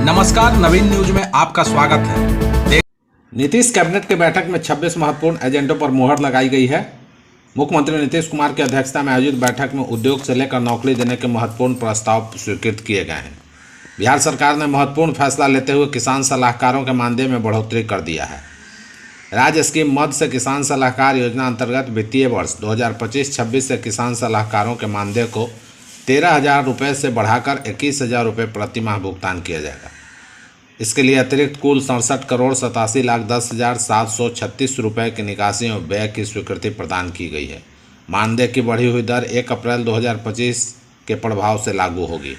नमस्कार, नवीन न्यूज में आपका स्वागत है। नीतीश कैबिनेट की बैठक में 26 महत्वपूर्ण एजेंडों पर मुहर लगाई गई है। मुख्यमंत्री नीतीश कुमार की अध्यक्षता में आयोजित बैठक में उद्योग से लेकर नौकरी देने के महत्वपूर्ण प्रस्ताव स्वीकृत किए गए हैं। बिहार सरकार ने महत्वपूर्ण फैसला लेते हुए किसान सलाहकारों के मानदेय में बढ़ोतरी कर दिया है। राज्य स्कीम मद से किसान सलाहकार योजना अंतर्गत वित्तीय वर्ष 2025-26 से किसान सलाहकारों के मानदेय को 13,000 रुपये से बढ़ाकर 21,000 रुपये प्रति माह भुगतान किया जाएगा। इसके लिए अतिरिक्त कुल 67,87,10,736 रुपये की निकासी और व्यय की स्वीकृति प्रदान की गई है। मानदेय की बढ़ी हुई दर 1 अप्रैल 2025 के प्रभाव से लागू होगी।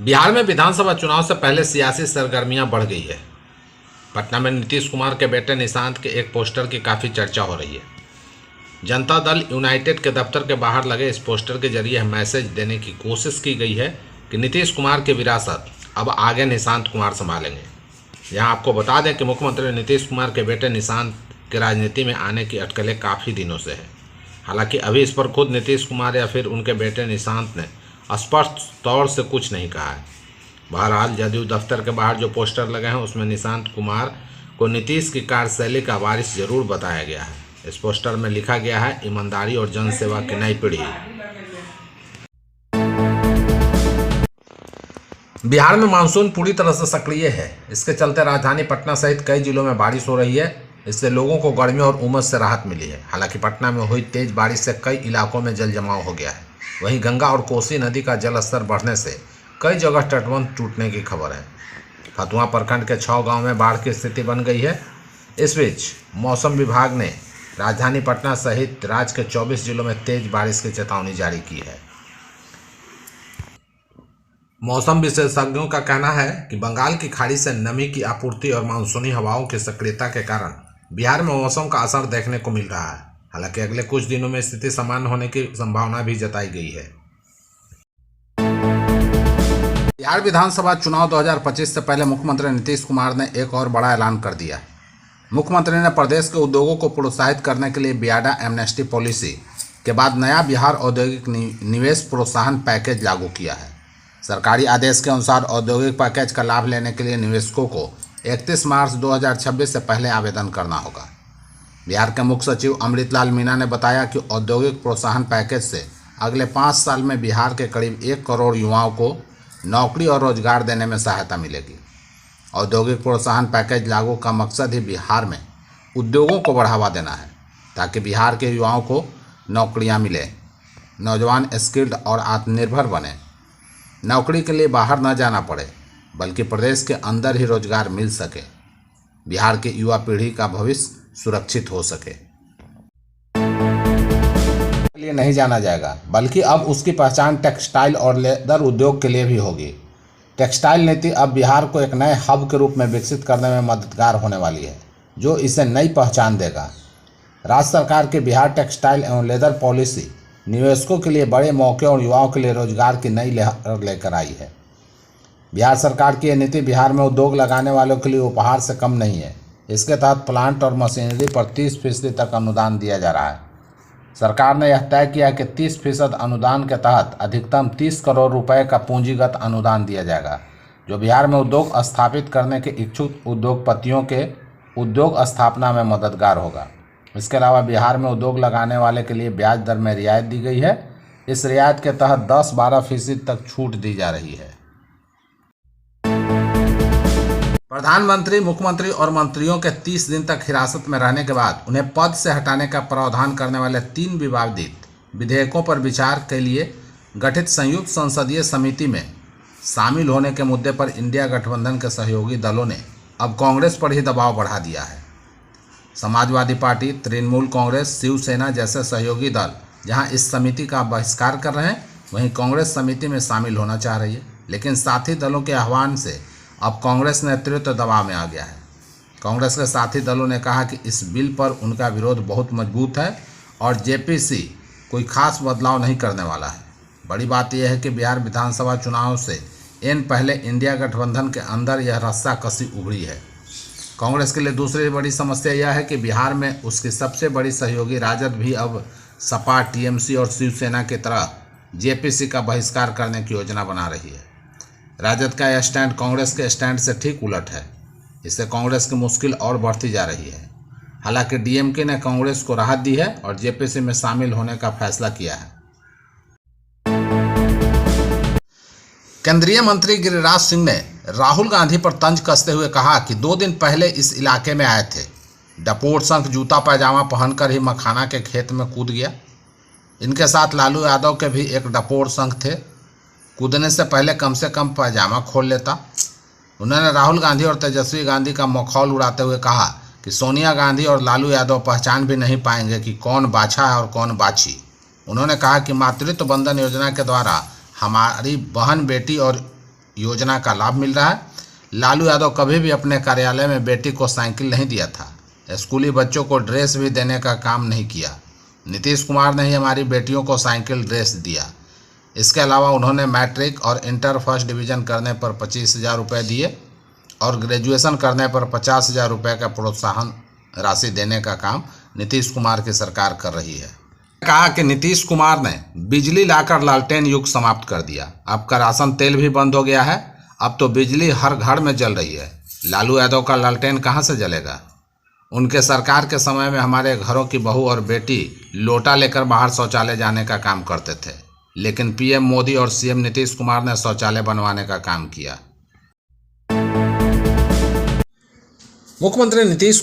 बिहार में विधानसभा चुनाव से पहले सियासी सरगर्मियां बढ़ गई है। पटना में नीतीश कुमार के बेटे निशांत के एक पोस्टर की काफ़ी चर्चा हो रही है। जनता दल यूनाइटेड के दफ्तर के बाहर लगे इस पोस्टर के जरिए मैसेज देने की कोशिश की गई है कि नीतीश कुमार की विरासत अब आगे निशांत कुमार संभालेंगे। यहाँ आपको बता दें कि मुख्यमंत्री नीतीश कुमार के बेटे निशांत के राजनीति में आने की अटकलें काफ़ी दिनों से है। हालांकि अभी इस पर खुद नीतीश कुमार या फिर उनके बेटे निशांत ने स्पष्ट तौर से कुछ नहीं कहा है। बहरहाल जदयू दफ्तर के बाहर जो पोस्टर लगे हैं उसमें निशांत कुमार को नीतीश की कार्यशैली का वारिस जरूर बताया गया है। इस पोस्टर में लिखा गया है, ईमानदारी और जनसेवा की नई पीढ़ी। बिहार में मानसून पूरी तरह से सक्रिय है। इसके चलते राजधानी पटना सहित कई जिलों में बारिश हो रही है। इससे लोगों को गर्मी और उमस से राहत मिली है। हालांकि पटना में हुई तेज बारिश से कई इलाकों में जल जमाव हो गया है। वहीं गंगा और कोसी नदी का जल स्तर बढ़ने से कई जगह तटबंध टूटने की खबर है। फतुहा प्रखंड के 6 गाँव में बाढ़ की स्थिति बन गई है। इस बीच मौसम विभाग ने राजधानी पटना सहित राज्य के 24 जिलों में तेज बारिश की चेतावनी जारी की है। मौसम विशेषज्ञों का कहना है कि बंगाल की खाड़ी से नमी की आपूर्ति और मानसूनी हवाओं की सक्रियता के कारण बिहार में मौसम का असर देखने को मिल रहा है। हालांकि अगले कुछ दिनों में स्थिति सामान्य होने की संभावना भी जताई गई है। बिहार विधानसभा चुनाव 2025 से पहले मुख्यमंत्री नीतीश कुमार ने एक और बड़ा ऐलान कर दिया। मुख्यमंत्री ने प्रदेश के उद्योगों को प्रोत्साहित करने के लिए बियाडा एमनेस्टी पॉलिसी के बाद नया बिहार औद्योगिक निवेश प्रोत्साहन पैकेज लागू किया है। सरकारी आदेश के अनुसार औद्योगिक पैकेज का लाभ लेने के लिए निवेशकों को 31 मार्च 2026 से पहले आवेदन करना होगा। बिहार के मुख्य सचिव अमृतलाल मीणा ने बताया कि औद्योगिक प्रोत्साहन पैकेज से अगले 5 साल में बिहार के करीब 1 करोड़ युवाओं को नौकरी और रोजगार देने में सहायता मिलेगी। औद्योगिक प्रोत्साहन पैकेज लागू का मकसद ही बिहार में उद्योगों को बढ़ावा देना है, ताकि बिहार के युवाओं को नौकरियां मिले, नौजवान स्किल्ड और आत्मनिर्भर बने, नौकरी के लिए बाहर न जाना पड़े, बल्कि प्रदेश के अंदर ही रोजगार मिल सके, बिहार की युवा पीढ़ी का भविष्य सुरक्षित हो सके। लिए नहीं जाना जाएगा, बल्कि अब उसकी पहचान टेक्सटाइल और लेदर उद्योग के लिए भी होगी। टेक्सटाइल नीति अब बिहार को एक नए हब के रूप में विकसित करने में मददगार होने वाली है, जो इसे नई पहचान देगा। राज्य सरकार की बिहार टेक्सटाइल एवं लेदर पॉलिसी निवेशकों के लिए बड़े मौके और युवाओं के लिए रोजगार की नई लहर लेकर आई है। बिहार सरकार की यह नीति बिहार में उद्योग लगाने वालों के लिए उपहार से कम नहीं है। इसके तहत प्लांट और मशीनरी पर 30% तक अनुदान दिया जा रहा है। सरकार ने यह तय किया कि 30% अनुदान के तहत अधिकतम 30 करोड़ रुपए का पूंजीगत अनुदान दिया जाएगा, जो बिहार में उद्योग स्थापित करने के इच्छुक उद्योगपतियों के उद्योग स्थापना में मददगार होगा। इसके अलावा बिहार में उद्योग लगाने वाले के लिए ब्याज दर में रियायत दी गई है। इस रियायत के तहत 10-12% तक छूट दी जा रही है। प्रधानमंत्री, मुख्यमंत्री और मंत्रियों के 30 दिन तक हिरासत में रहने के बाद उन्हें पद से हटाने का प्रावधान करने वाले 3 विवादित विधेयकों पर विचार के लिए गठित संयुक्त संसदीय समिति में शामिल होने के मुद्दे पर इंडिया गठबंधन के सहयोगी दलों ने अब कांग्रेस पर ही दबाव बढ़ा दिया है। समाजवादी पार्टी, तृणमूल कांग्रेस, शिवसेना जैसे सहयोगी दल जहां इस समिति का बहिष्कार कर रहे हैं, वहीं कांग्रेस समिति में शामिल होना चाह रही है। लेकिन साथी दलों के आह्वान से अब कांग्रेस नेतृत्व दबाव में आ गया है। कांग्रेस के साथी दलों ने कहा कि इस बिल पर उनका विरोध बहुत मजबूत है और जेपीसी कोई खास बदलाव नहीं करने वाला है। बड़ी बात यह है कि बिहार विधानसभा चुनाव से पहले इंडिया गठबंधन के अंदर यह रस्साकसी उभरी है। कांग्रेस के लिए दूसरी बड़ी समस्या यह है कि बिहार में उसकी सबसे बड़ी सहयोगी राजद भी अब सपा, टीएमसी और शिवसेना की तरह जेपीसी का बहिष्कार करने की योजना बना रही है। राजद का यह स्टैंड कांग्रेस के स्टैंड से ठीक उलट है। इससे कांग्रेस की मुश्किल और बढ़ती जा रही है। हालांकि डीएमके ने कांग्रेस को राहत दी है और जेपीसी में शामिल होने का फैसला किया है। केंद्रीय मंत्री गिरिराज सिंह ने राहुल गांधी पर तंज कसते हुए कहा कि 2 दिन पहले इस इलाके में आए थे। डपोर संख जूता पैजामा पहनकर ही मखाना के खेत में कूद गया। इनके साथ लालू यादव के भी एक डपोर संख थे। कूदने से पहले कम से कम पैजामा खोल लेता। उन्होंने राहुल गांधी और तेजस्वी गांधी का मखौल उड़ाते हुए कहा कि सोनिया गांधी और लालू यादव पहचान भी नहीं पाएंगे कि कौन बाछा है और कौन बाछी। उन्होंने कहा कि मातृत्व बंधन योजना के द्वारा हमारी बहन बेटी और योजना का लाभ मिल रहा है। लालू यादव कभी भी अपने कार्यालय में बेटी को साइकिल नहीं दिया था। स्कूली बच्चों को ड्रेस भी देने का काम नहीं किया। नीतीश कुमार ने ही हमारी बेटियों को साइकिल ड्रेस दिया। इसके अलावा उन्होंने मैट्रिक और इंटर फर्स्ट डिवीज़न करने पर 25,000 रुपये दिए और ग्रेजुएशन करने पर 50,000 रुपये का प्रोत्साहन राशि देने का काम नीतीश कुमार की सरकार कर रही है। कहा कि नीतीश कुमार ने बिजली लाकर लालटेन युग समाप्त कर दिया। अब का राशन तेल भी बंद हो गया है। अब तो बिजली हर घर में जल रही है। लालू यादव का लालटेन कहाँ से जलेगा? उनके सरकार के समय में हमारे घरों की बहू और बेटी लोटा लेकर बाहर शौचालय जाने का काम करते थे, लेकिन पीएम मोदी और सीएम नीतीश कुमार ने शौचालय बनवाने का काम किया। मुख्यमंत्री नीतीश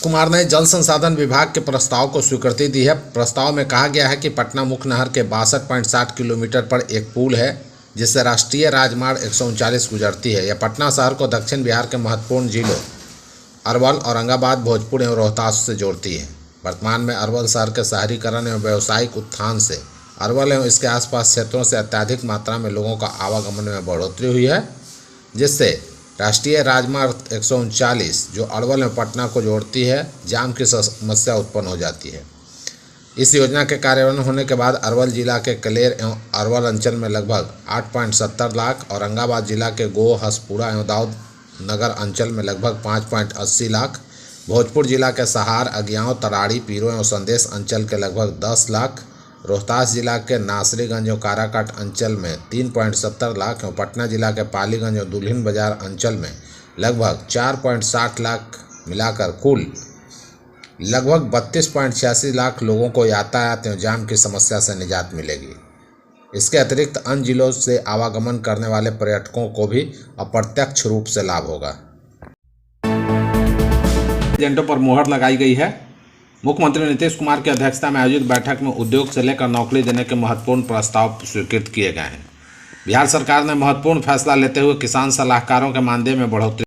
कुमार ने जल संसाधन विभाग के प्रस्ताव को स्वीकृति दी है। प्रस्ताव में कहा गया है कि पटना मुख्य नहर के 62.60 किलोमीटर पर एक पुल है जिससे राष्ट्रीय राजमार्ग 139 गुजरती है। यह पटना शहर को दक्षिण बिहार के महत्वपूर्ण जिलों अरवल, औरंगाबाद, भोजपुर एवं रोहतास से जोड़ती है। वर्तमान में अरवल शहर के शहरीकरण एवं व्यावसायिक उत्थान से अरवल एवं इसके आसपास क्षेत्रों से अत्यधिक मात्रा में लोगों का आवागमन में बढ़ोतरी हुई है, जिससे राष्ट्रीय राजमार्ग 139 जो अरवल एवं पटना को जोड़ती है, जाम की समस्या उत्पन्न हो जाती है। इस योजना के कार्यान्वयन होने के बाद अरवल जिला के कलेर एवं अरवल अंचल में लगभग 8.70 लाख, औरंगाबाद जिला के गोह, हसपुरा एवं दाऊद नगर अंचल में लगभग 5.80 लाख, भोजपुर जिला के सहार, अगियाँव, तराड़ी, पीरो एवं संदेश अंचल के लगभग 10 लाख, रोहतास जिला के नासरीगंज और काराकाट अंचल में 3.70 लाख एवं पटना जिला के पालीगंज और दुल्हिन बाजार अंचल में लगभग 4.60 लाख मिलाकर कुल लगभग 32.86 लाख लोगों को यातायात एवं जाम की समस्या से निजात मिलेगी। इसके अतिरिक्त अन्य जिलों से आवागमन करने वाले पर्यटकों को भी अप्रत्यक्ष रूप से लाभ होगा। एजेंडों पर मुहर लगाई गई है। मुख्यमंत्री नीतीश कुमार की अध्यक्षता में आयोजित बैठक में उद्योग से लेकर नौकरी देने के महत्वपूर्ण प्रस्ताव स्वीकृत किए गए हैं। बिहार सरकार ने महत्वपूर्ण फैसला लेते हुए किसान सलाहकारों के मानदेय में बढ़ोतरी